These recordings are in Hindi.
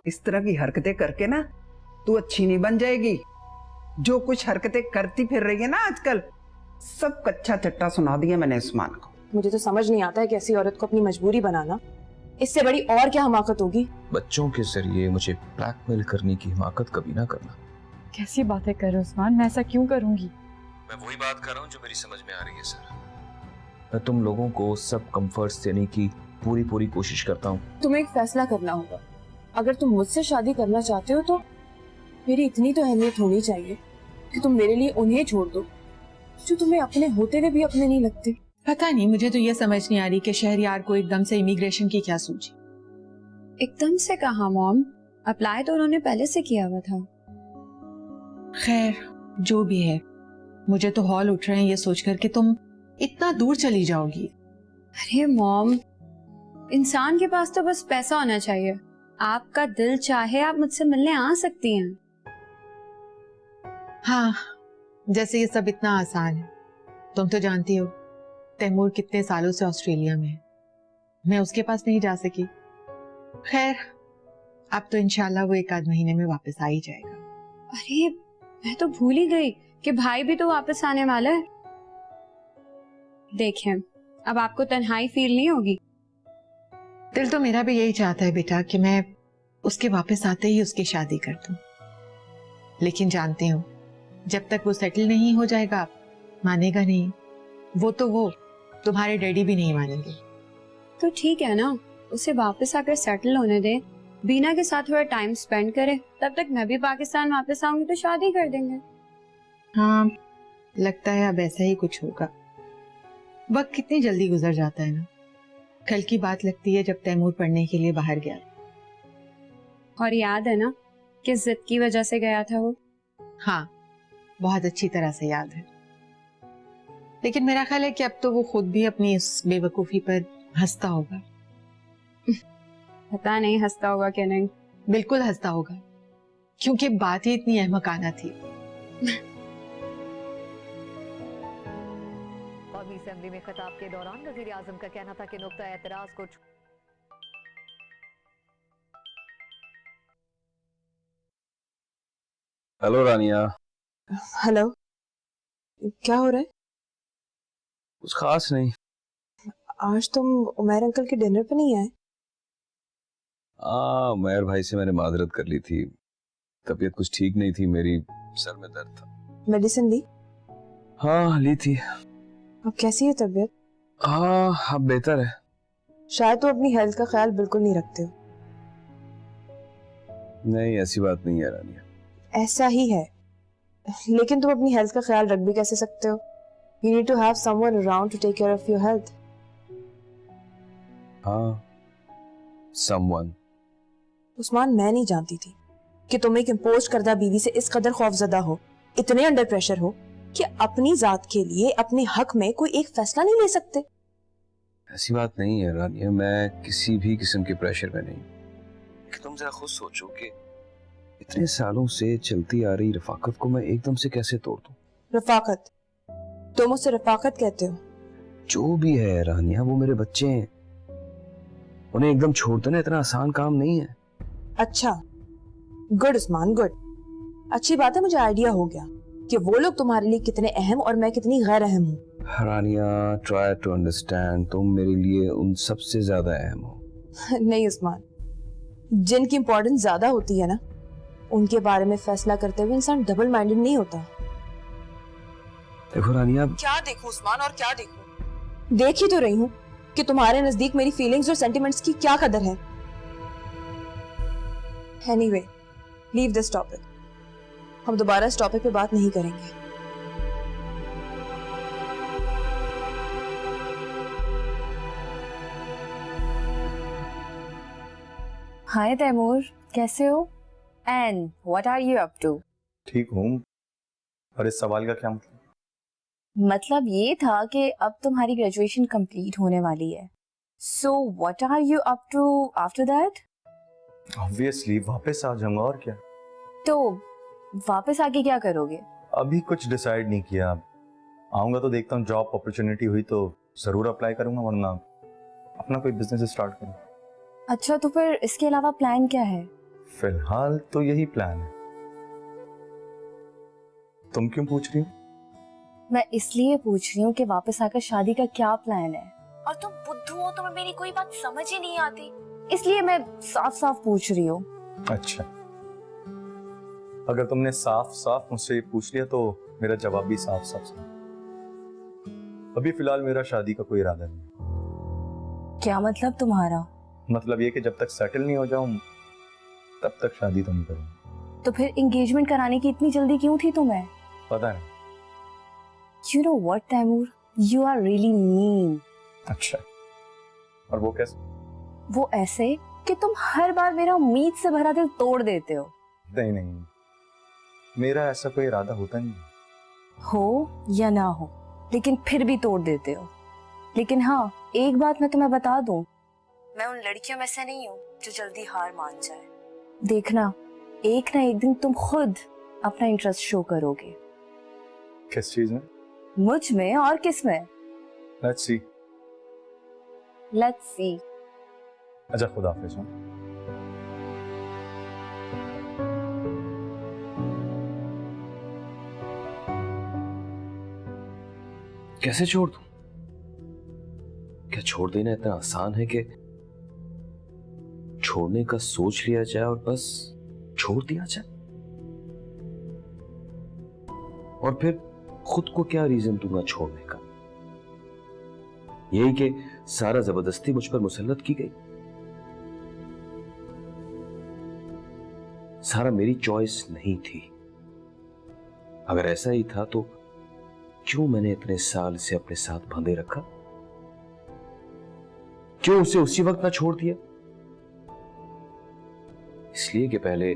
इस तरह की हरकतें करके ना तू अच्छी नहीं बन जाएगी। जो कुछ हरकतें करती फिर रही है ना आजकल, सब कच्चा चट्टा सुना दिया मैंने उस्मान को। मुझे तो समझ नहीं आता है कि ऐसी औरत को अपनी मजबूरी बनाना, इससे बड़ी और क्या हमाकत होगी। बच्चों के जरिए मुझे ब्लैकमेल करने की हिमाकत कभी ना करना। कैसी बातें कर रहे हो उस्मान, मैं ऐसा क्यों करूंगी? मैं वही बात कर रहा हूँ जो मेरी समझ में आ रही है सर। मैं तुम लोगों को सब कंफर्ट्स देने की पूरी कोशिश करता हूँ। तुम्हें एक फैसला करना होगा। अगर तुम मुझसे शादी करना चाहते हो तो मेरी इतनी तो अहमियत होनी चाहिए कि तुम मेरे लिए उन्हें छोड़ दो जो तुम्हें अपने होते हुए भी अपने नहीं लगते। पता नहीं, मुझे तो ये समझ नहीं आ रही कि शहरयार को एकदम से इमिग्रेशन की क्या सूझी। एकदम से कहा मॉम, अप्लाई तो उन्होंने पहले से किया हुआ था। खैर जो भी है, मुझे तो हॉल उठ रहे हैं ये सोचकर कि तुम इतना दूर चली जाओगी। अरे मॉम, इंसान के पास तो बस पैसा होना चाहिए। आपका दिल चाहे आप मुझसे मिलने आ सकती हैं। हाँ, जैसे ये सब इतना आसान है। तुम तो जानती हो तैमूर कितने सालों से ऑस्ट्रेलिया में है, मैं उसके पास नहीं जा सकी। खैर अब तो इंशाल्लाह वो एक आध महीने में वापस आ ही जाएगा। अरे मैं तो भूल ही गई कि भाई भी तो वापस आने वाला है। देखें, अब आपको तन्हाई फील नहीं होगी। दिल तो मेरा भी यही चाहता है बेटा कि मैं उसके वापस आते ही उसकी शादी कर दूं, लेकिन जानते हो जब तक वो सेटल नहीं हो जाएगा मानेगा नहीं। वो तुम्हारे डैडी भी नहीं मानेंगे। तो ठीक है ना, उसे वापस आकर सेटल होने दे, बीना के साथ थोड़ा टाइम स्पेंड करे, तब तक मैं भी पाकिस्तान वापस आऊंगी तो शादी कर देंगे। हाँ, लगता है अब ऐसा ही कुछ होगा। वक्त कितनी जल्दी गुजर जाता है ना। कल की बात लगती है जब तैमूर पढ़ने के लिए बाहर गया। और याद है ना किस जिद की वजह से गया था वो? हाँ, बहुत अच्छी तरह से याद है। लेकिन मेरा ख्याल है कि अब तो वो खुद भी अपनी इस बेवकूफी पर हंसता होगा। पता नहीं हंसता होगा कि नहीं। बिल्कुल हंसता होगा, क्योंकि बात ही इतनी अहमकाना थी। कौमी असेंबली में खिताब के दौरान वजीर आजम का कहना था कि नुक्ता एतराज को हेलो रानिया। हेलो, क्या हो रहा है? कुछ खास नहीं। आज तुम उमैर अंकल के डिनर पे नहीं आए? उमैर भाई से मैंने माजरत कर ली थी, तबीयत कुछ ठीक नहीं थी मेरी, सर में दर्द था। मेडिसिन ली? हाँ ली थी। अब कैसी है तबीयत? हाँ अब बेहतर है। शायद तो अपनी हेल्थ का ख्याल बिल्कुल नहीं रखते हो। नहीं ऐसी बात नहीं है रानिया। ऐसा ही है, लेकिन तुम अपनी हेल्थ का ख्याल रख भी कैसे सकते हो? You need to have someone around to take care of your health. हाँ, someone. उस्मान, मैं नहीं जानती थी कि तुम एक इम्पोज करदा बीवी से इस कदर खौफजदा हो, इतने अंडर प्रेशर हो कि अपनी जात के लिए अपने हक में कोई एक फैसला नहीं ले सकते। ऐसी बात नहीं है रानिया, मैं किसी भी किस्म के प्रेशर में नहीं। कि तुम जरा खुद सोचो कि इतने सालों से चलती आ रही रफाकत को मैं एकदम से कैसे तोड़ दूं। रफाकत? तुम उससे रफाकत कहते हो? जो भी है रानिया, वो मेरे बच्चे हैं, उन्हें एकदम छोड़ देना इतना आसान काम नहीं है। अच्छा, गुड उस्मान, गुड। अच्छी बात है, मुझे आइडिया हो गया कि वो लोग तुम्हारे लिए कितने अहम और मैं कितनी गैर अहम हूँ। रानिया ट्राई टू अंडरस्टैंड, तुम मेरे लिए उन सबसे ज्यादा अहम हो। नहीं उस्मान, जिनकी इंपॉर्टेंस ज्यादा होती है ना, उनके बारे में फैसला करते हुए इंसान डबल माइंडेड नहीं होता। देखो रानिया, क्या देखूं उस्मान, और क्या देखूं? देख ही तो रही हूँ कि तुम्हारे नजदीक मेरी फीलिंग्स और सेंटिमेंट्स की क्या कदर है। Anyway, leave this topic. हम दोबारा इस टॉपिक पे बात नहीं करेंगे। हाय तैमूर, कैसे हो? And what are you up to? ठीक हूँ, और इस सवाल का क्या मतलब? मतलब ये था कि अब तुम्हारी ग्रेजुएशन कंप्लीट होने वाली है, so what are you up to after that? Obviously वापस आ जाऊंगा, और क्या। तो वापस आके क्या करोगे? अभी कुछ डिसाइड नहीं किया, आऊंगा तो देखता हूँ, जॉब अपॉर्चुनिटी हुई तो जरूर अप्लाई करूंगा, वरना अपना कोई बिजनेस स्टार्ट करूँ। अच्छा, तो फिर इसके अलावा प्लान क्या है? फिलहाल तो यही प्लान है। तुम क्यों पूछ रही हो? मैं इसलिए पूछ रही हूँ कि वापस आकर शादी का क्या प्लान है। और तुम बुद्धू हो, तुम्हें मेरी कोई बात समझ ही नहीं आती, इसलिए मैं साफ साफ पूछ रही हूँ। अच्छा, अगर तुमने साफ साफ मुझसे पूछ लिया तो मेरा जवाब भी साफ साफ सुनो। अभी फिलहाल मेरा शादी का कोई इरादा नहीं। क्या मतलब तुम्हारा? मतलब ये कि जब तक सेटल नहीं हो जाऊं तब तक शादी तो नहीं करूंगा। तो फिर एंगेजमेंट कराने की इतनी जल्दी क्यों थी तुम्हें? पता नहीं। You know what, Taimur? You are really mean. अच्छा, और वो कैसे? वो ऐसे कि तुम हर बार मेरा उम्मीद से भरा दिल तोड़ देते हो। नहीं नहीं, मेरा ऐसा कोई इरादा होता नहीं। हो या ना हो, लेकिन फिर भी तोड़ देते हो। लेकिन हाँ, एक बात मैं तुम्हें बता दूं, मैं उन लड़कियों में से नहीं हूँ जो जल्दी हार मान जाए। देखना, एक ना एक दिन तुम खुद अपना इंटरेस्ट शो करोगे। किस चीज में? मुझ में और किस में? Let's see. Let's see. अच्छा, खुदा हाफिज। कैसे छोड़ दूं? क्या छोड़ देना इतना आसान है कि छोड़ने का सोच लिया जाए और बस छोड़ दिया जाए? और फिर खुद को क्या रीजन दूंगा छोड़ने का? यही कि सारा जबरदस्ती मुझ पर मुसल्लत की गई, सारा मेरी चॉइस नहीं थी। अगर ऐसा ही था तो क्यों मैंने इतने साल से अपने साथ बांधे रखा? क्यों उसे उसी वक्त ना छोड़ दिया? इसलिए कि पहले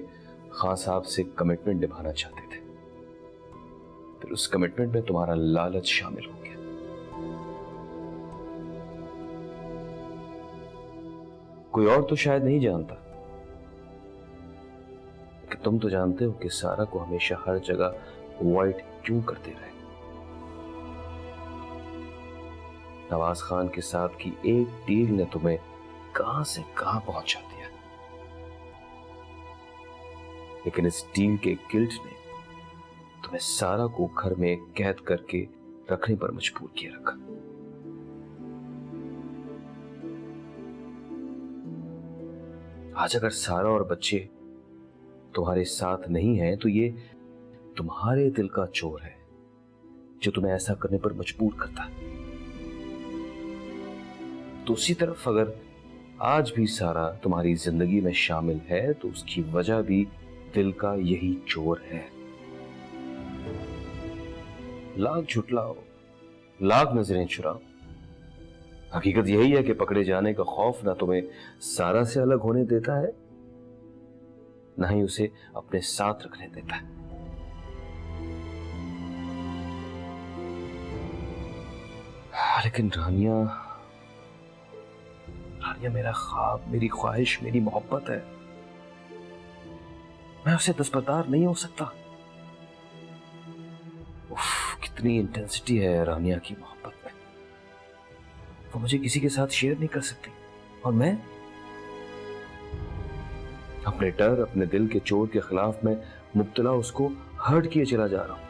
खान साहब से कमिटमेंट निभाना चाहते थे, फिर उस कमिटमेंट में तुम्हारा लालच शामिल हो गया। कोई और तो शायद नहीं जानता, कि तुम तो जानते हो कि सारा को हमेशा हर जगह अवॉइड क्यों करते रहे। नवाज खान के साथ की एक डील ने तुम्हें कहां से कहां पहुंचा दिया, लेकिन इस डील के गिल्ट ने तुम्हें सारा को घर में कैद करके रखने पर मजबूर किया रखा। आज अगर सारा और बच्चे तुम्हारे साथ नहीं हैं तो ये तुम्हारे दिल का चोर है जो तुम्हें ऐसा करने पर मजबूर करता है। दूसरी तरफ अगर आज भी सारा तुम्हारी जिंदगी में शामिल है तो उसकी वजह भी दिल का यही चोर है। लाख झुटलाओ, लाख नजरें चुराओ, हकीकत यही है कि पकड़े जाने का खौफ ना तुम्हें सारा से अलग होने देता है, ना ही उसे अपने साथ रखने देता है। लेकिन रानिया मेरा ख्वाब, मेरी ख्वाहिश, मेरी मोहब्बत है। मैं उसे दस्तबरदार नहीं हो सकता। उफ, कितनी इंटेंसिटी है रानिया की मोहब्बत में। वो मुझे किसी के साथ शेयर नहीं कर सकती और मैं अपने डर, अपने दिल के चोर के खिलाफ मैं मुब्तला उसको हर्ट किए चला जा रहा हूं।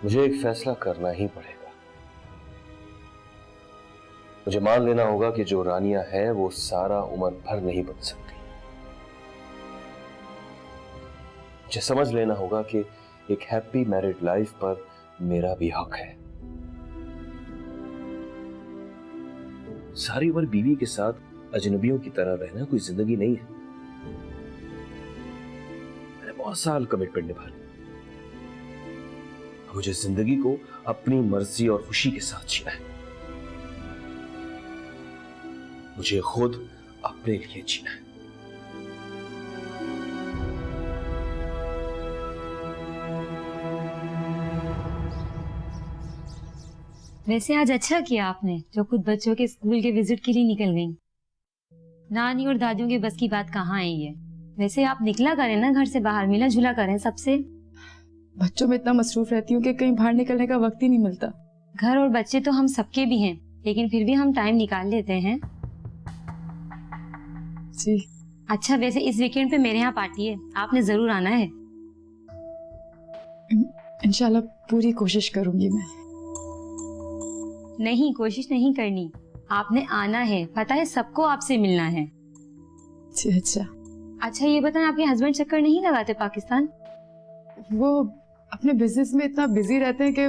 मुझे एक फैसला करना ही पड़ेगा। मुझे मान लेना होगा कि जो रानिया है वो सारा उम्र भर नहीं बन सकती। मुझे समझ लेना होगा कि एक हैप्पी मैरिड लाइफ पर मेरा भी हक है। सारी उम्र बीवी के साथ अजनबियों की तरह रहना कोई जिंदगी नहीं है। मैंने बहुत साल कमिटमेंट निभा ली। मुझे जिंदगी को अपनी मर्जी और खुशी के साथ जीना है। मुझे खुद अपने लिए जीना है। वैसे आज अच्छा किया आपने जो खुद बच्चों के स्कूल के विजिट के लिए निकल गई। नानी और दादियों के बस की बात कहाँ है ये। वैसे आप निकला करें ना घर से बाहर, मिला जुला करें सबसे। बच्चों में इतना मसरूफ रहती हूँ कि कहीं बाहर निकलने का वक्त ही नहीं मिलता। घर और बच्चे तो हम सबके भी हैं, लेकिन फिर भी हम टाइम निकाल लेते हैं। जी अच्छा वैसे इस वीकेंड पे मेरे यहाँ पार्टी है, आपने जरूर आना है। इंशाल्लाह पूरी कोशिश करूंगी मैं। नहीं कोशिश नहीं करनी, आपने आना है, पता है सबको आपसे मिलना है। जी अच्छा। अच्छा ये बताएं आपके हस्बैंड चक्कर नहीं लगाते पाकिस्तान? वो अपने बिजनेस में इतना बिजी रहते हैं कि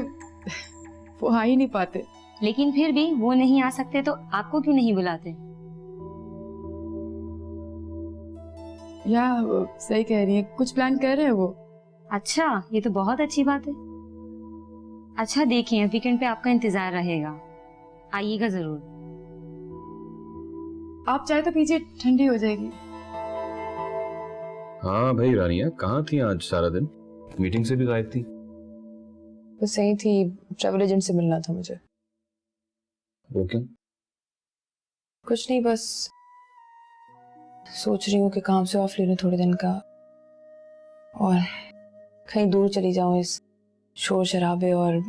वो आ ही नहीं पाते। लेकिन फिर भी वो नहीं आ सकते तो आपको क्यों नहीं बुलाते? या सही कह रही है, कुछ प्लान कर रहे हैं वो। अच्छा ये तो बहुत अच्छी बात है। अच्छा देखिए वीकेंड पे आपका इंतजार रहेगा, आइएगा जरूर। आप चाहे तो पीछे, ठंडी हो जाएगी। हाँ भाई रानिया, कहाँ थी आज सारा दिन? मीटिंग से भी गायब थी। बस यही थी, ट्रैवल एजेंट से मिलना था मुझे। वो क्यों? कुछ नहीं, बस सोच रही हूँ कि काम से ऑफ ले लूं थोड़े दिन का और कहीं दूर चली जाऊं इस शोर शराबे और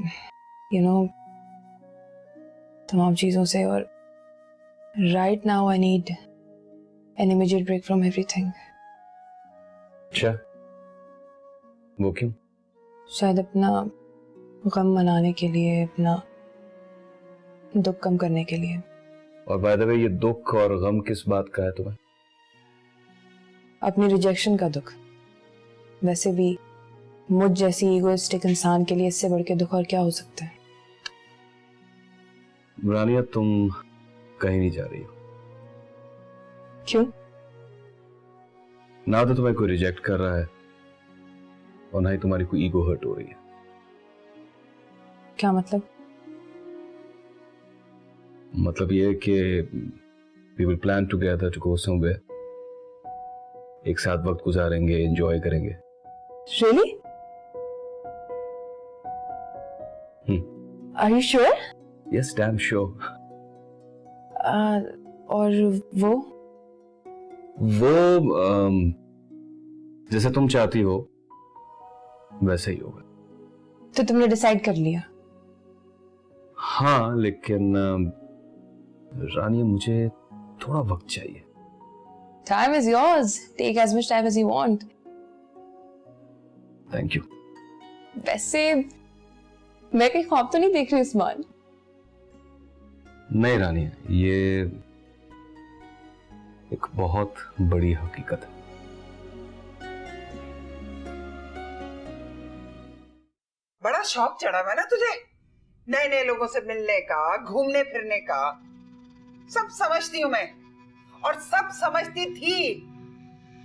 तमाम चीजों से। और right now I need an immediate break from everything. अच्छा वो क्यों? शायद अपना गम मनाने के लिए, अपना दुख कम करने के लिए। और बाय द वे ये दुख और गम किस बात का है तुम्हें? अपनी रिजेक्शन का दुख। वैसे भी मुझ जैसी ईगोइस्टिक इंसान के लिए इससे बढ़ के दुख और क्या हो सकता है। रानिया तुम कहीं नहीं जा रही हो। क्यों? ना तो तुम्हें कोई रिजेक्ट कर रहा है और ना ही तुम्हारी कोई ईगो हर्ट हो रही है। क्या मतलब? मतलब ये कि we will plan together to go somewhere, एक साथ वक्त गुजारेंगे, एंजॉय करेंगे। Really? Are you sure? Yes, damn sure. और वो जैसे तुम चाहती हो वैसे ही होगा। तो तुमने डिसाइड कर लिया? हाँ लेकिन रानी मुझे थोड़ा वक्त चाहिए। Time is yours. Take as much time as you want. Thank you. वैसे मैं कहीं ख्वाब तो नहीं देख रही उस्मान? नहीं रानी, ये एक बहुत बड़ी हकीकत है। बड़ा शौक चढ़ा हुआ ना तुझे नए नए लोगों से मिलने का, घूमने फिरने का। सब समझती हूँ मैं, और सब समझती थी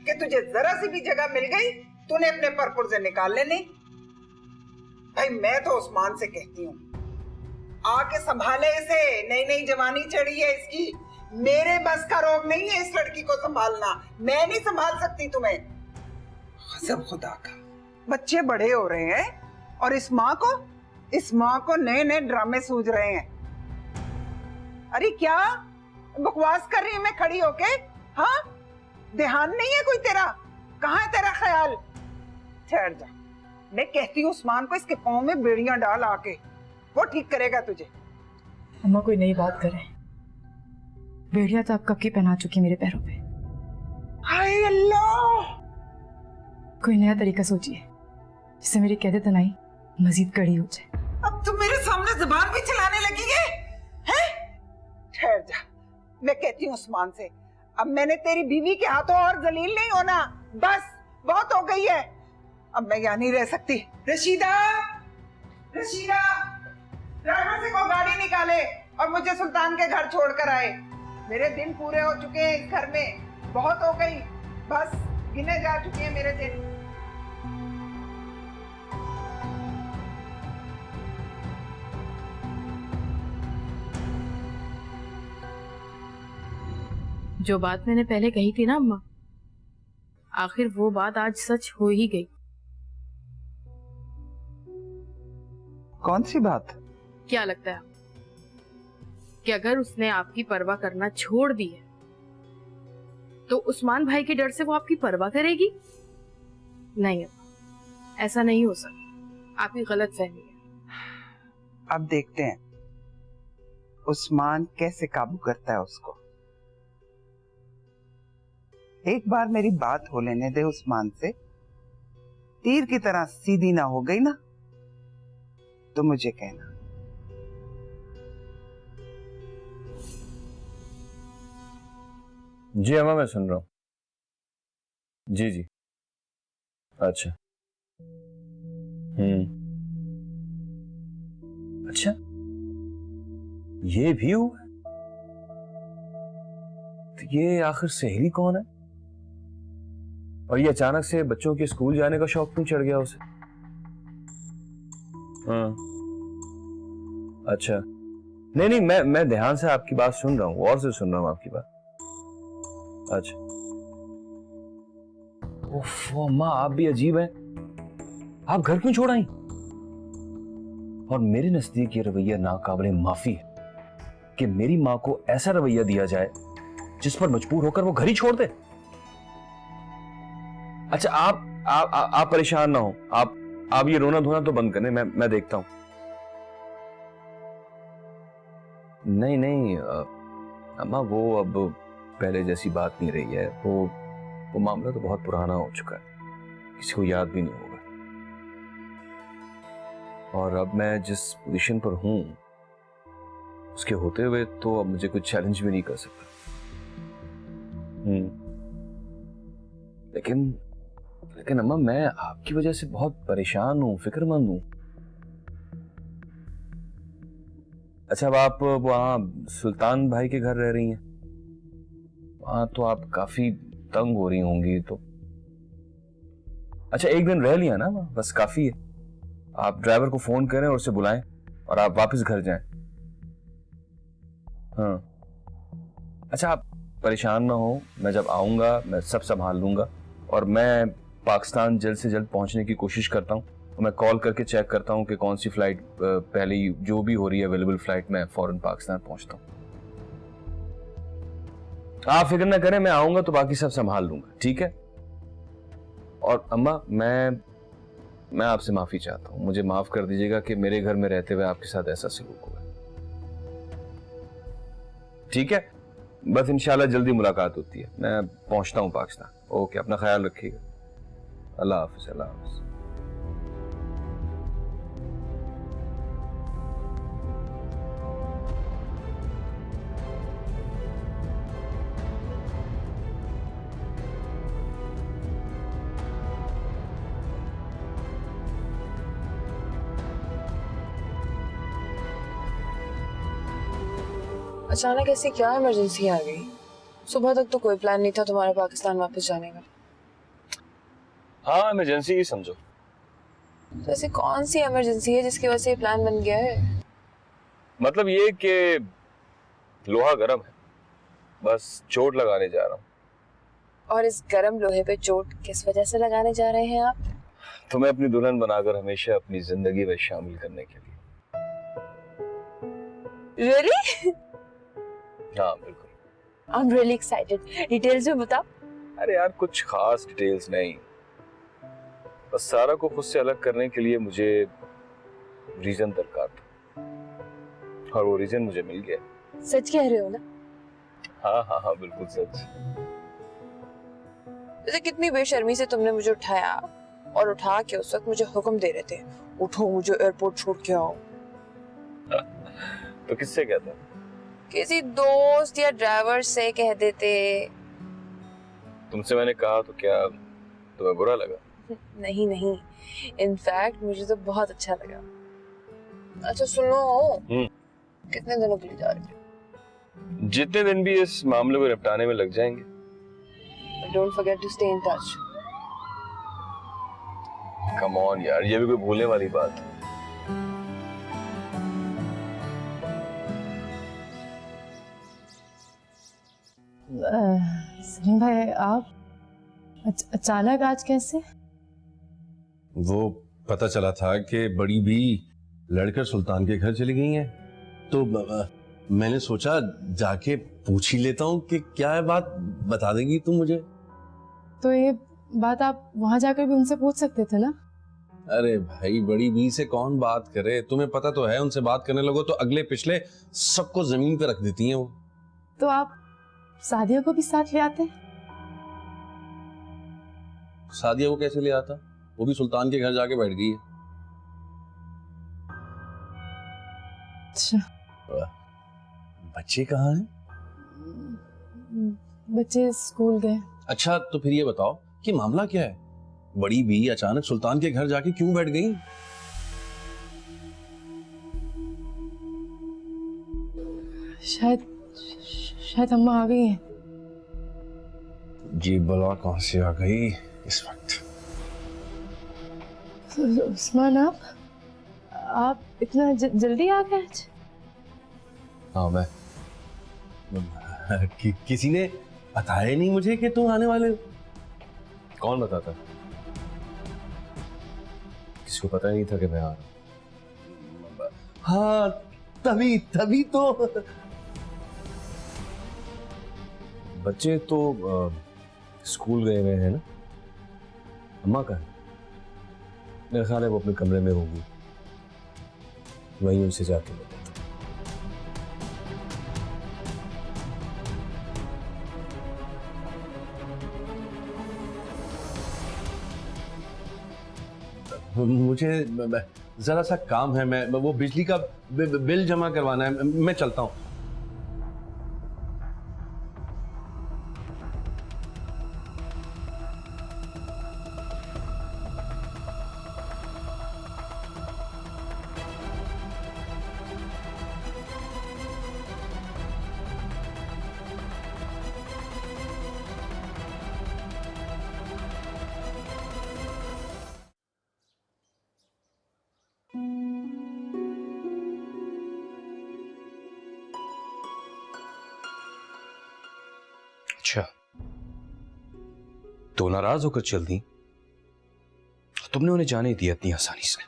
कि तुझे जरा सी भी जगह मिल गई तूने अपने परपुर्जे निकाल लेने। भाई मैं तो उस्मान से कहती हूँ आके संभाले इसे, नई नई जवानी चढ़ी है इसकी। मेरे बस का रोग नहीं है इस लड़की को संभालना, मैं नहीं संभाल सकती तुम्हें। गज़ब खुदा का। बच्चे बड़े हो रहे हैं और इस माँ को नए नए ड्रामे सूझ रहे हैं। अरे क्या बकवास कर रही हूँ मैं खड़ी होके? हाँ ध्यान नहीं है कोई तेरा? कहाँ है तेरा ख्याल? ठहर जा, मैं कहती हूँ उस्मान को इसके पाँव में बेड़ियां डाल आके, वो ठीक करेगा तुझे। अम्मा कोई नई बात करें, बेड़िया तो आप कब की पहना चुकी मेरे पैरों पे। हाय अल्लाह, कोई नया तरीका सोचिए जिससे मेरी कैद तनाई मजीद कड़ी हो जाए। अब तुम मेरे सामने जुबान भी चलाने लगी है? ठहर जा, मैं कहती हूँ उस्मान से, अब मैंने तेरी बीवी के हाथों और जलील नहीं होना। बस बहुत हो गई है, अब मैं यहाँ नहीं रह सकती। रशीदा, रशीदा, ड्राइवर से को गाड़ी निकाले और मुझे सुल्तान के घर छोड़कर आए। मेरे दिन पूरे हो चुके हैं इस घर में, बहुत हो गई, बस गिने जा चुके हैं मेरे दिन। जो बात मैंने पहले कही थी ना अम्मा, आखिर वो बात आज सच हो ही गई। कौन सी बात? क्या लगता है कि अगर उसने आपकी परवाह करना छोड़ दी है तो उस्मान भाई के डर से वो आपकी परवाह करेगी? नहीं अम्मा, ऐसा नहीं हो सकता, आपकी गलत फहमी है। अब देखते हैं उस्मान कैसे काबू करता है उसको। एक बार मेरी बात हो लेने दे उस्मान से। तीर की तरह सीधी ना हो गई ना तो मुझे कहना। जी अम्मा, मैं सुन रहा हूँ। जी जी, अच्छा। अच्छा, ये भी हुआ? तो ये आखिर सहेली कौन है? और ये अचानक से बच्चों के स्कूल जाने का शौक क्यों चढ़ गया उसे? हाँ, अच्छा। नहीं नहीं, मैं ध्यान से आपकी बात सुन रहा हूँ, गौर से सुन रहा हूँ आपकी बात। अच्छा। ओफो अम्मा, आप भी अजीब हैं। आप घर क्यों छोड़ आई? और मेरे नजदीक ये रवैया नाकाबिले माफी है कि मेरी माँ को ऐसा रवैया दिया जाए जिस पर मजबूर होकर वो घर ही छोड़ दे। अच्छा, आप परेशान ना हो। आप ये रोना धोना तो बंद करें, मैं देखता हूं। नहीं नहीं अम्मा, वो अब पहले जैसी बात नहीं रही है। वो मामला तो बहुत पुराना हो चुका है, किसी को याद भी नहीं होगा। और अब मैं जिस पोजीशन पर हूं उसके होते हुए तो अब मुझे कुछ चैलेंज भी नहीं कर सकता। लेकिन अम्मा, मैं आपकी वजह से बहुत परेशान हूं, फिक्रमंद हूं। अच्छा, अब आप वहां सुल्तान भाई के घर रह रही हैं, वहां तो आप काफी तंग हो रही होंगी। तो अच्छा, एक दिन रह लिया ना, बस काफी है। आप ड्राइवर को फोन करें और उसे बुलाएं और आप वापस घर जाएं। हाँ, अच्छा, आप परेशान ना हो, मैं जब आऊंगा मैं सब संभाल लूंगा। और मैं पाकिस्तान जल्द से जल्द पहुंचने की कोशिश करता हूं। मैं कॉल करके चेक करता हूं कि कौन सी फ्लाइट पहले जो भी हो रही है अवेलेबल फ्लाइट, मैं फौरन पाकिस्तान पहुंचता हूं। आप फिक्र ना करें, मैं आऊंगा तो बाकी सब संभाल लूंगा, ठीक है? और अम्मा, मैं आपसे माफी चाहता हूं। मुझे माफ कर दीजिएगा कि मेरे घर में रहते हुए आपके साथ ऐसा सलूक हुआ। ठीक है, बस इंशाल्लाह जल्दी मुलाकात होती है। मैं पहुंचता हूं पाकिस्तान। ओके, अपना ख्याल रखिएगा। अल्लाह हाफिज। अल्लाह हाफिज। अचानक ऐसी क्या इमरजेंसी आ गई? सुबह तक तो कोई प्लान नहीं था तुम्हारा पाकिस्तान वापस जाने का। हाँ, इमरजेंसी ही समझो। तो ऐसी कौन सी इमरजेंसी है जिसकी वजह से ये प्लान बन गया है? मतलब ये कि लोहा गर्म है, बस चोट लगाने जा रहा हूँ। और इस गर्म लोहे पे चोट किस वजह से लगाने जा रहे हैं आप? तुम्हें अपनी दुल्हन बनाकर हमेशा अपनी जिंदगी में शामिल करने के लिए। Really? हाँ बिल्कुल। I'm really excited. डिटेल्स में बताओ। अरे यार, कुछ खास डिटेल्स नहीं, बस सारा को खुद से अलग करने के लिए मुझे रीजन दरकार था, और वो रीजन मुझे मिल गया। सच कह रहे हो ना? हाँ हाँ हाँ, बिल्कुल सच। वैसे कितनी बेशर्मी से तुमने मुझे उठाया और उठा के उस वक्त मुझे हुक्म दे रहे थे, उठो मुझे एयरपोर्ट छोड़ के आओ। तो किससे कहता? किसी दोस्त या ड्राइवर से कह देते। तुमसे मैंने कहा तो क्या तुम्हें बुरा लगा? नहीं नहीं, इनफैक्ट मुझे तो बहुत अच्छा लगा। अच्छा सुनो, कितने दिनों के लिए जा रहे हो? जितने दिन भी इस मामले को निपटाने में लग जाएंगे। Don't forget to stay in touch. Come on यार, ये भी कोई भूलने वाली बात है? सलीम भाई, आप अचानक आज कैसे? वो पता चला था कि बड़ी भी लड़कर सुल्तान के घर चली गई हैं, तो मैंने सोचा जाके पूछ ही लेता हूँ कि क्या है बात, बता देंगी तुम मुझे? तो ये बात आप वहां जाकर भी उनसे पूछ सकते थे ना? अरे भाई, बड़ी बी से कौन बात करे, तुम्हें पता तो है, उनसे बात करने लगो तो अगले पिछले सबको जमीन पे रख देती हैं वो। तो आप सादिया को भी साथ ले आते? सादिया को कैसे ले आता? वो भी सुल्तान के घर जाके बैठ गई है। अच्छा, बच्चे कहाँ हैं? बच्चे स्कूल गए। अच्छा, तो फिर ये बताओ कि मामला क्या है? बड़ी भी अचानक सुल्तान के घर जाके क्यों बैठ गई? शायद अम्मा आ गई हैं। जी बला कहाँ से आ गई इस वक्त? उस्मान, आप इतना जल्दी आ गए आज? हाँ, मैं किसी ने बताया नहीं मुझे कि तुम आने वाले हो। कौन बताता? किसी को पता ही नहीं था कि मैं आ रहा हूं। हाँ, तभी तो। बच्चे तो स्कूल गए हुए हैं ना। अम्मा का है, मेरा ख्याल है वो अपने कमरे में होगी, वहीं उनसे जाके मिल लेता हूं। मुझे जरा सा काम है, मैं वो बिजली का बिल जमा करवाना है, मैं चलता हूँ। अच्छा, तो नाराज होकर चल दी? तुमने उन्हें जाने दिया इतनी आसानी से?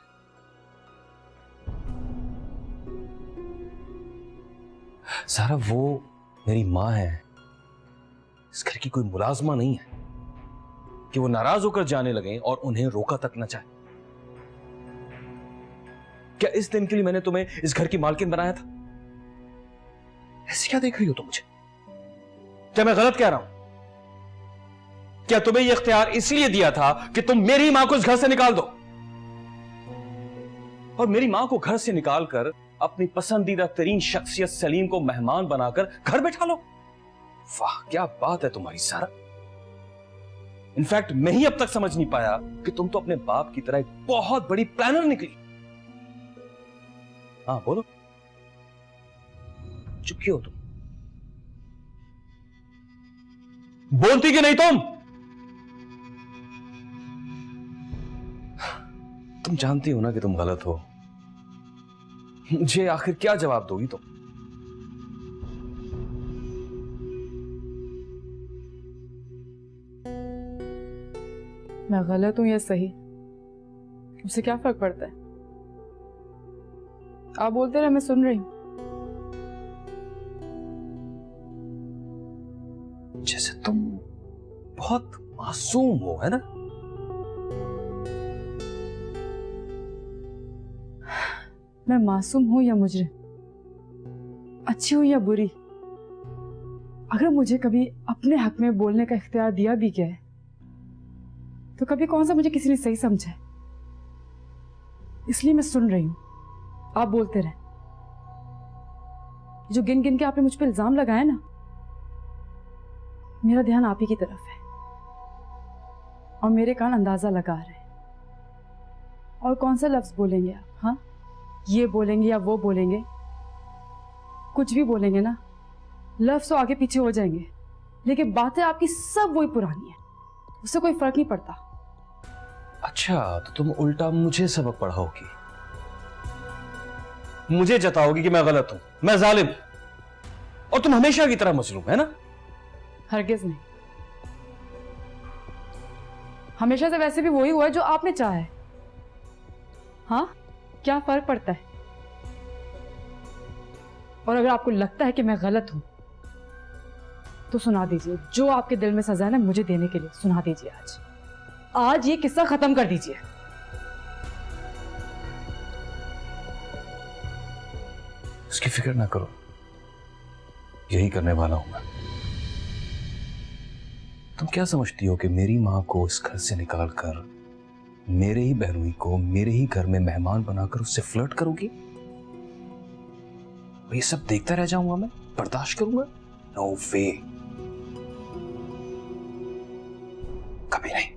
सारा वो मेरी मां है, इस घर की कोई मुलाजमा नहीं है कि वो नाराज होकर जाने लगे और उन्हें रोका तक न चाहे। क्या इस दिन के लिए मैंने तुम्हें इस घर की मालकिन बनाया था? ऐसे क्या देख रही हो तुम मुझे? क्या मैं गलत कह रहा हूं? क्या तुम्हें यह इख्तियार इसलिए दिया था कि तुम मेरी मां को इस घर से निकाल दो और मेरी मां को घर से निकालकर अपनी पसंदीदा तरीन शख्सियत सलीम को मेहमान बनाकर घर बैठा लो? वाह, क्या बात है तुम्हारी सारा। इनफैक्ट मैं ही अब तक समझ नहीं पाया कि तुम तो अपने बाप की तरह एक बहुत बड़ी प्लानर निकली। हाँ बोलो, चुप क्यों हो तुम? बोलती कि नहीं तुम जानती हो ना कि तुम गलत हो। मुझे आखिर क्या जवाब दोगी तुम? मैं गलत हूं या सही, उससे क्या फर्क पड़ता है? आप बोलते रहे, मैं सुन रही हूं। जैसे तुम बहुत मासूम हो, है ना? मैं मासूम हूं या मुजरिम, अच्छी हूं या बुरी, अगर मुझे कभी अपने हक में बोलने का इख्तियार दिया भी गया है तो कभी कौन सा मुझे किसी ने सही समझा है? इसलिए मैं सुन रही हूं, आप बोलते रहे। जो गिन गिन के आपने मुझ पर इल्जाम लगाया ना, मेरा ध्यान आप ही की तरफ है और मेरे कान अंदाजा लगा रहे हैं। और कौन सा लफ्ज बोलेंगे आप? हाँ, ये बोलेंगे या वो बोलेंगे, कुछ भी बोलेंगे ना, लफ्ज तो आगे पीछे हो जाएंगे, लेकिन बातें आपकी सब वही पुरानी है, उससे कोई फर्क नहीं पड़ता। अच्छा, तो तुम उल्टा मुझे सबक पढ़ाओगी, मुझे जताओगी कि मैं गलत हूं, मैं जालिम, और तुम हमेशा की तरह मजलूम, है ना? हरगिज नहीं, हमेशा से वैसे भी वही हुआ है जो आपने चाहा है। हाँ, क्या फर्क पड़ता है? और अगर आपको लगता है कि मैं गलत हूं तो सुना दीजिए, जो आपके दिल में सजा है ना मुझे देने के लिए, सुना दीजिए। आज ये किस्सा खत्म कर दीजिए। उसकी फिक्र ना करो, यही करने वाला हूं मैं। तुम क्या समझती हो कि मेरी माँ को इस घर से निकाल कर मेरे ही बहनोई को मेरे ही घर में मेहमान बनाकर उससे फ्लर्ट करूंगी? ये सब देखता रह जाऊंगा मैं? बर्दाश्त करूंगा? नो वे, कभी नहीं।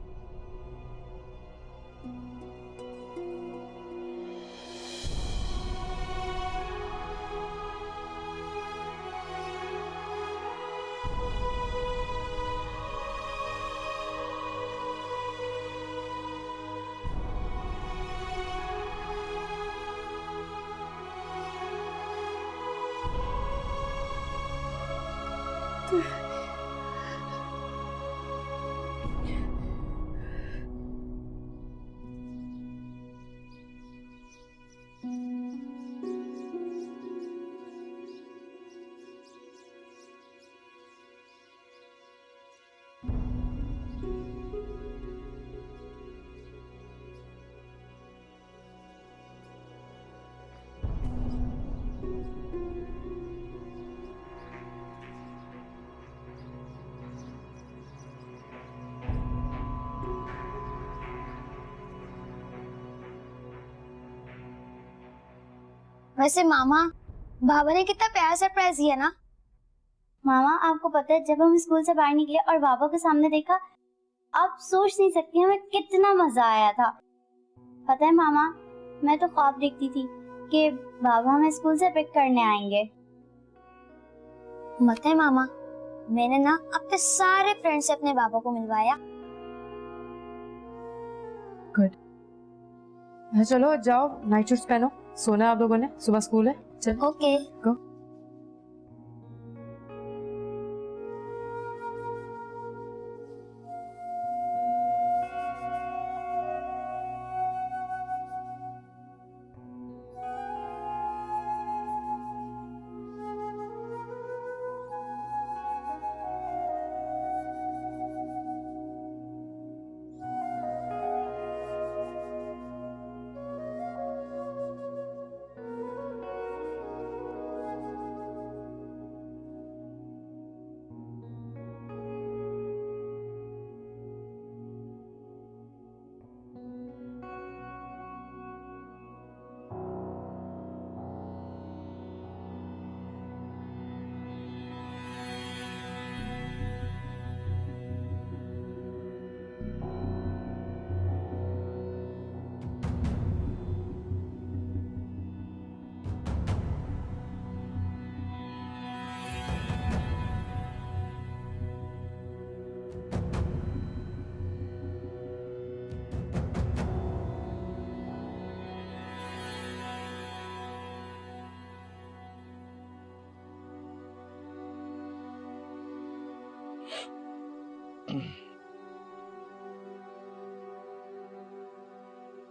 वैसे मामा, बाबा ने कितना प्यारा सरप्राइज दिया ना। मामा आपको पता है जब हम स्कूल से बाहर निकले और बाबा को सामने देखा, आप सोच नहीं सकती हमें कितना मजा आया था। पता है मामा, मैं तो ख्वाब देखती थी कि बाबा हमें स्कूल से पिक करने आएंगे। पता है मामा, मैंने ना अपने सारे फ्रेंड से अपने बाबा को मिलवाया। गुड। चलो जाओ, नाइट शूट्स पहनो, सोना है आप लोगों ने, सुबह स्कूल है। चलो ओके गो।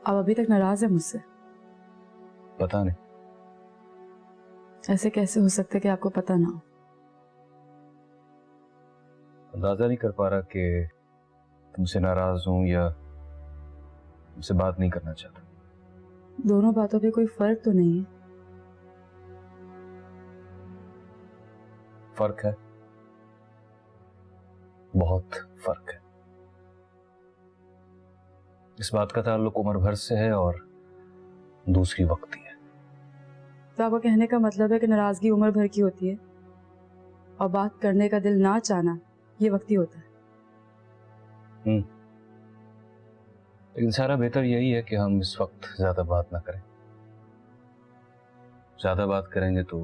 अब अभी तक नाराज है मुझसे? पता नहीं, ऐसे कैसे हो सकता है कि आपको पता ना हो? अंदाजा नहीं कर पा रहा कि तुमसे नाराज हूं या तुमसे बात नहीं करना चाहता। दोनों बातों पे कोई फर्क तो नहीं है? फर्क है, बहुत फर्क है। इस बात का ताल्लुक उम्र भर से है और दूसरी वक्ती है। तो आपका कहने का मतलब है कि नाराजगी उम्र भर की होती है और बात करने का दिल ना चाहना ये वक्ती होता है। लेकिन सारा बेहतर यही है कि हम इस वक्त ज्यादा बात ना करें। ज्यादा बात करेंगे तो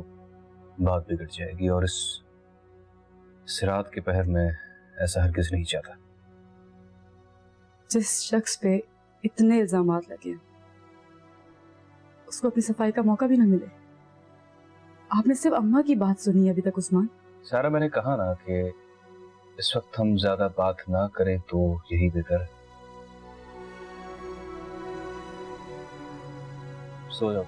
बात बिगड़ जाएगी और इस रात के पहर में ऐसा हरगिज नहीं चाहता। जिस शख्स पे इतने इल्जामात लगे उसको अपनी सफाई का मौका भी ना मिले। आपने सिर्फ अम्मा की बात सुनी है अभी तक उस्मान। सारा, मैंने कहा ना कि इस वक्त हम ज्यादा बात ना करें तो यही बेहतर है। सो जाओ।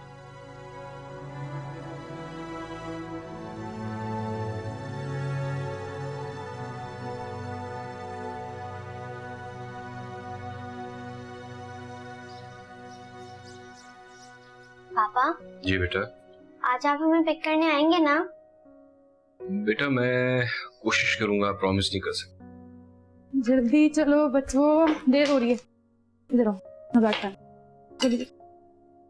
पापा जी बेटा। आज आप हमें पिक करने आएंगे ना? बेटा मैं कोशिश करूंगा, प्रॉमिस नहीं कर सकता। जल्दी चलो बच्चों, देर हो रही है। इधर आओ, मैं बैठता हूँ। जल्दी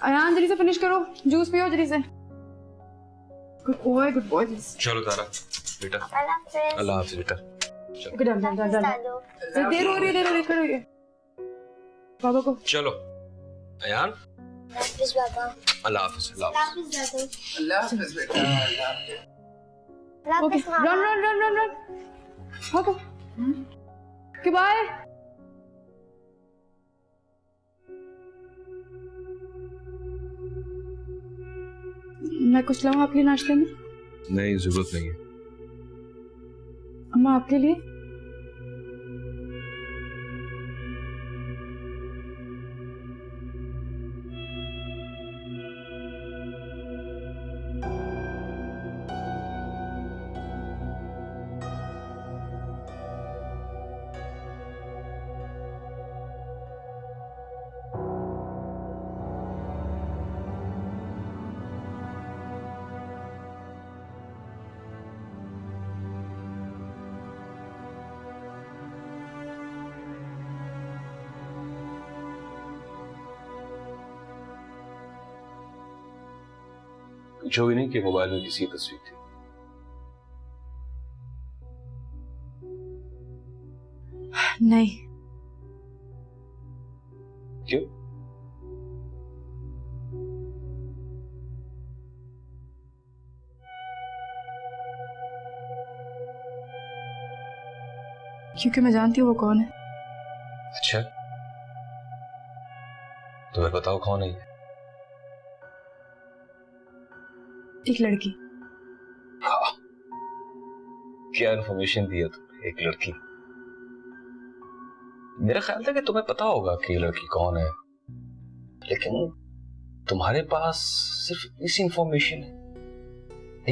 अयान, जल्दी से फिनिश करो, जूस पियो जल्दी से। Good boy, good boy. चलो तारा बेटा, अल्लाह हाफिज बेटा। Done done done done. देर हो रही है, देर हो रही है, खड़ो ये बाबा को। चलो अयान, बाबा। अल्लाह हाफिज। अल्लाह हाफिज। अल्लाह हाफिज बेटा, अल्लाह हाफिज। Okay, run run run run run. भागो। Okay bye. मैं कुछ लाऊं आपके लिए नाश्ते में? नहीं, जरूरत नहीं है। अम्मा आपके लिए? जो भी नहीं कि मोबाइल में किसी की तस्वीर थी। नहीं। क्यों? क्योंकि मैं जानती हूँ वो कौन है। अच्छा, तुम्हें बताओ कौन है ये? एक लड़की। हाँ, क्या इन्फॉर्मेशन दिया तुमने? एक लड़की? मेरा ख्याल था कि तुम्हें पता होगा कि ये लड़की कौन है, लेकिन तुम्हारे पास सिर्फ इस इंफॉर्मेशन है,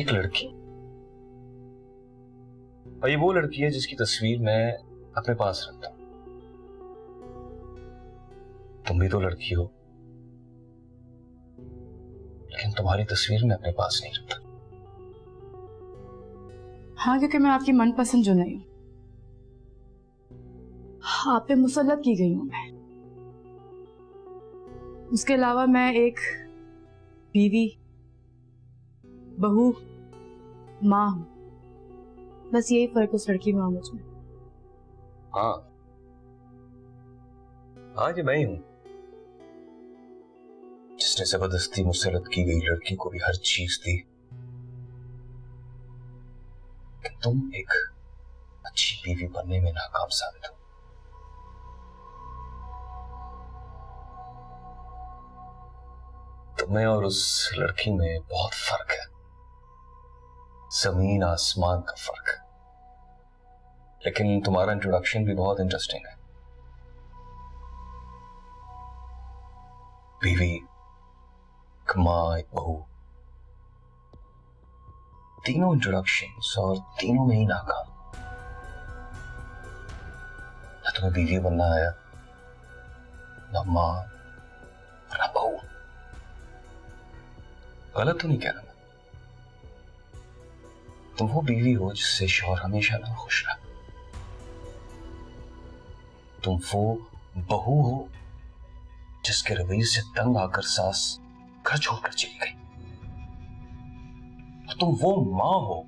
एक लड़की। और ये वो लड़की है जिसकी तस्वीर मैं अपने पास रखता हूं। तुम भी तो लड़की हो, लेकिन तुम्हारी तस्वीर मैं अपने पास नहीं रखता। हाँ, क्योंकि मैं आपकी मनपसंद जो नहीं हूं, आप पे मुसल्लत की गई हूं मैं। उसके अलावा मैं एक बीवी, बहू, मां हूं। बस यही फर्क उस लड़की में और मुझ में। हाँ, आज मैं ही हूं जिसने जबरदस्ती मुसल्लत की गई लड़की को भी हर चीज दी कि तुम एक अच्छी बीवी बनने में नाकाम साबित हो। तुम्हें और उस लड़की में बहुत फर्क है, जमीन आसमान का फर्क। लेकिन तुम्हारा इंट्रोडक्शन भी बहुत इंटरेस्टिंग है। बीवी, मां, एक बहू, तीनों इंट्रोडक्शंस और तीनों में ही नाकाम। ना तुम्हें बीवी बनना आया, ना मां, ना बहू। गलत तो नहीं कह रहा मैं। तुम वो बीवी हो जिससे शौहर हमेशा ना खुश रहा। तुम वो बहू हो जिसके रवैये से तंग आकर सास घर छोड़कर चली गई। और तुम वो मां हो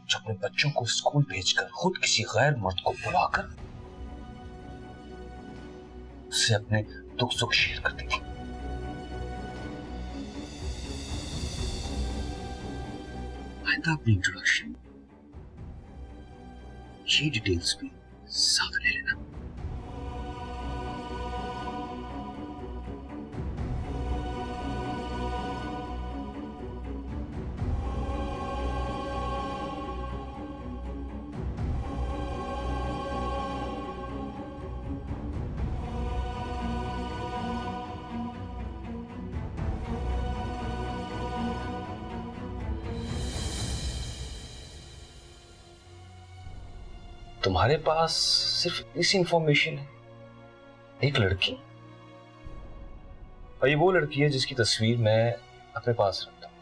जो अपने बच्चों को स्कूल भेजकर खुद किसी गैर मर्द को बुलाकर उससे अपने दुख सुख शेयर करती थी। आइंदा अपनी इंट्रोडक्शन ये डिटेल्स भी साथ ले लेना। तुम्हारे पास सिर्फ इस इंफॉर्मेशन है, एक लड़की। और ये वो लड़की है जिसकी तस्वीर मैं अपने पास रखता हूं।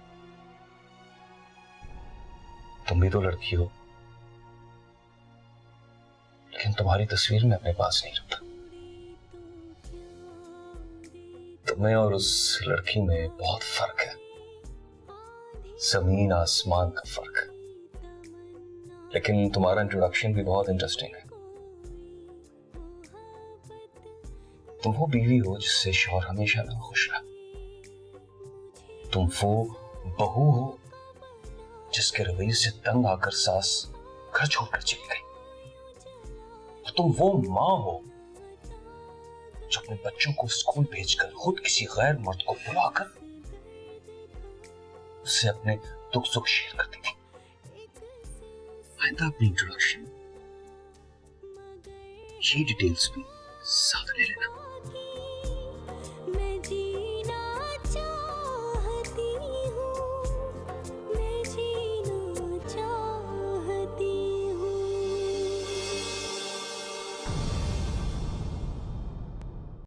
तुम भी तो लड़की हो, लेकिन तुम्हारी तस्वीर मैं अपने पास नहीं रखता। तुम्हें और उस लड़की में बहुत फर्क है, जमीन आसमान का फर्क है। लेकिन तुम्हारा इंट्रोडक्शन भी बहुत इंटरेस्टिंग है। तुम वो बीवी हो जिससे शौहर हमेशा ना खुश रहा। तुम वो बहू हो जिसके रवैये से तंग आकर सास घर छोड़कर चली गई। तुम वो मां हो जो अपने बच्चों को स्कूल भेजकर खुद किसी गैर मर्द को बुलाकर उससे अपने दुख सुख शेयर करती थी। आइंदा अपनी इंट्रोडक्शन ये डिटेल्स भी साथ ले लेना।